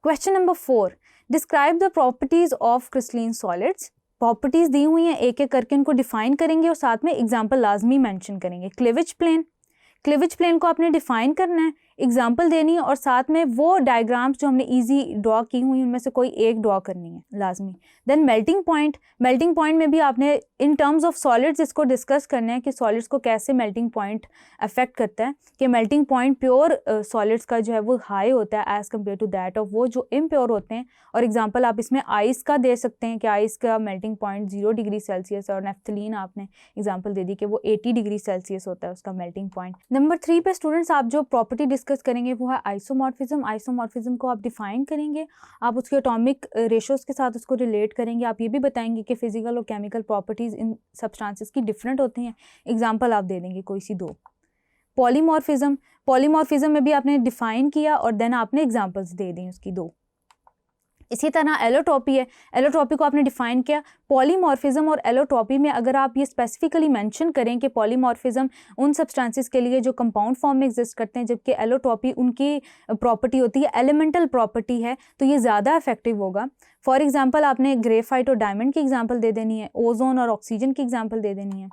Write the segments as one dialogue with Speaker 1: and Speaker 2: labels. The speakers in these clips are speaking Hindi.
Speaker 1: Question number 4, describe the properties of crystalline solids. Properties दी हुई हैं, एक एक करके उनको डिफाइन करेंगे और साथ में एग्जाम्पल लाजमी मेंशन करेंगे। क्लीवेज प्लेन, क्लीवेज प्लेन को आपने डिफाइन करना है, एग्जाम्पल देनी है और साथ में वो डायग्राम्स जो हमने इजी ड्रॉ की हुई उनमें से कोई एक ड्रॉ करनी है लाजमी। Then melting point, melting point में भी आपने इन टर्म्स ऑफ सॉलिड्स इसको डिस्कस करना है कि सॉलिड्स को कैसे मेल्टिंग पॉइंट अफेक्ट करता है, कि मेल्टिंग पॉइंट प्योर सॉलिड्स का जो है वो हाई होता है as compare to that of वो जो इम्प्योर होते हैं। और एग्जाम्पल आप इसमें आइस का दे सकते हैं कि आइस का मेल्टिंग पॉइंट 0 डिग्री सेल्सियस है और नेफ्थलीन आपने एग्जाम्पल दे दी कि वो 80 डिग्री सेल्सियस होता है उसका मेल्टिंग पॉइंट। नंबर 3 पे स्टूडेंट्स आप जो प्रॉपर्टी डिस्कस करेंगे वो है आइसोमॉर्फिज्म। आइसोमॉर्फिज्म को आप डिफाइन करेंगे, आप उसके एटॉमिक रेशोज़ के साथ उसको रिलेट करेंगे, आप ये भी बताएंगे कि फिजिकल और केमिकल प्रॉपर्टीज़ इन सब्सटेंसेस की डिफरेंट होती हैं। एग्जांपल आप दे देंगे कोई सी 2। पॉलीमॉर्फिज्म, पॉलीमॉर्फिज्म में भी आपने डिफाइन किया और देन आपने एग्जांपल्स दे दी उसकी 2। इसी तरह एलोट्रॉपी है, एलोट्रॉपी को आपने डिफाइन किया। पॉलीमॉर्फिज्म और एलोट्रॉपी में अगर आप ये स्पेसिफिकली मेंशन करें कि पॉलीमॉर्फिज्म उन सब्सटेंसेस के लिए जो कंपाउंड फॉर्म में एग्जिस्ट करते हैं, जबकि एलोट्रॉपी उनकी प्रॉपर्टी होती है एलिमेंटल प्रॉपर्टी है, तो ये ज़्यादा इफेक्टिव होगा। फॉर एग्जांपल आपने ग्रेफाइट और डायमंड की एग्जांपल दे देनी है, ओजोन और ऑक्सीजन की एग्जांपल दे देनी है।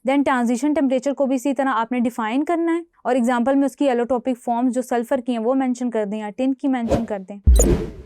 Speaker 1: देन ट्रांजिशन टेम्परेचर को भी इसी तरह आपने डिफाइन करना है और एग्जांपल में उसकी एलोट्रॉपिक फॉर्म्स जो सल्फर की हैं वो मेंशन कर दें या टिन की मेंशन कर दें।